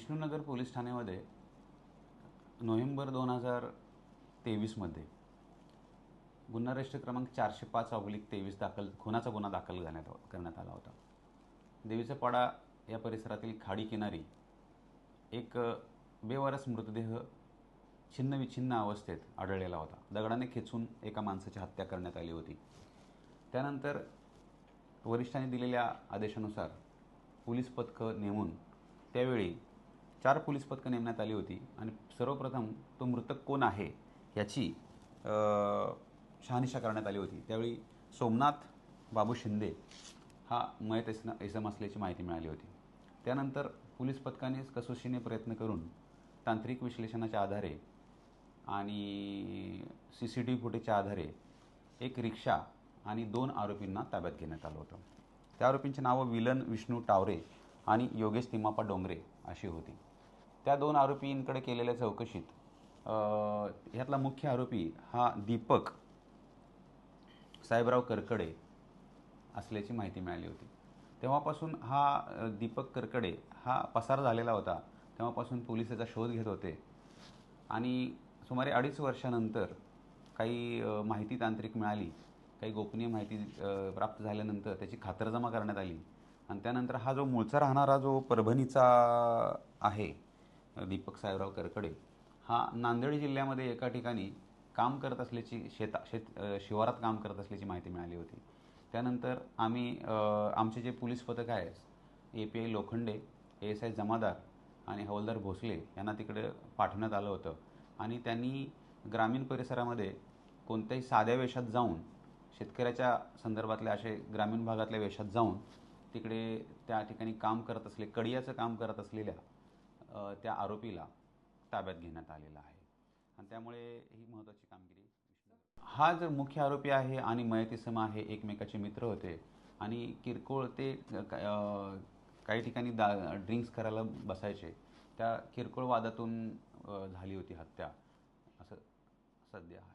Vishnunagar police ठाण्यामध्ये November 2023मध्ये गुन्हा register क्रमांक 405/23 खुनाचा गुन्हा दाखल करण्यात आला होता. देवीचा पाडा या परिसरातील खाडी किनारी एक बेवारस मृतदेह छिन्नविछिन्न अवस्थेत आढळलेला होता. दगडाने खेचून एका माणसाची हत्या करण्यात आली होती. त्यानंतर वरिष्ठांनी दिलेल्या आदेशानुसार पोलीस पथकं नेमून त्यावेळी 4 पोलीस पथकं नेमण्यात आली होती आणि सर्वप्रथम तो मृतक कोण आहे याची शहानिशा करण्यात आली होती. त्यावेळी सोमनाथ बाबू शिंदे हा मयत इसम असल्याची माहिती मिळाली होती. त्यानंतर पोलीस पथकाने कसोशीने प्रयत्न करून तांत्रिक विश्लेषणाच्या आधारे आणि CCTV फुटेजच्या आधारे एक रिक्षा आणि 2 आरोपींना ताब्यात घेण्यात आलं होतं. त्या आरोपींची नावं विलन विष्णू टावरे आणि योगेश तिम्माप्पा डोंगरे अशी होती. त्या 2 आरोपींकडे केलेल्या चौकशीत ह्यातला मुख्य आरोपी हा दीपक साहेबराव करकडे असल्याची माहिती मिळाली होती. तेव्हापासून हा दीपक करकडे हा पसार झालेला होता. तेव्हापासून पोलीस त्याचा शोध घेत होते आणि सुमारे 2.5 वर्षानंतर काही माहिती तांत्रिक मिळाली, काही गोपनीय माहिती प्राप्त झाल्यानंतर त्याची खातरजमा करण्यात आली आणि त्यानंतर हा जो मूळचा राहणारा जो परभणीचा आहे दीपक साहेबराव करकडे हा नांदेड जिल्ह्यामध्ये एका ठिकाणी काम करत असल्याची शिवारात काम करत असल्याची माहिती मिळाली होती. त्यानंतर आम्ही आमचे जे पोलीस पथक आहे API लोखंडे, ASI जमादार आणि हवालदार भोसले यांना तिकडे पाठवण्यात आलं होतं आणि त्यांनी ग्रामीण परिसरामध्ये कोणत्याही साध्या वेशात जाऊन शेतकऱ्याच्या संदर्भातल्या असे ग्रामीण भागातल्या वेशात जाऊन तिकडे त्या ठिकाणी काम करत असले कडियाचं काम करत असलेल्या त्या आरोपीला ताब्यात घेण्यात आलेला आहे आणि त्यामुळे ही महत्त्वाची कामगिरी. हा जर मुख्य आरोपी आहे आणि मयत इसम आहे, एकमेकाचे मित्र होते आणि किरकोळ ते काही ठिकाणी ड्रिंक्स करायला बसायचे. त्या किरकोळ वादातून झाली होती हत्या असं सध्या आहे.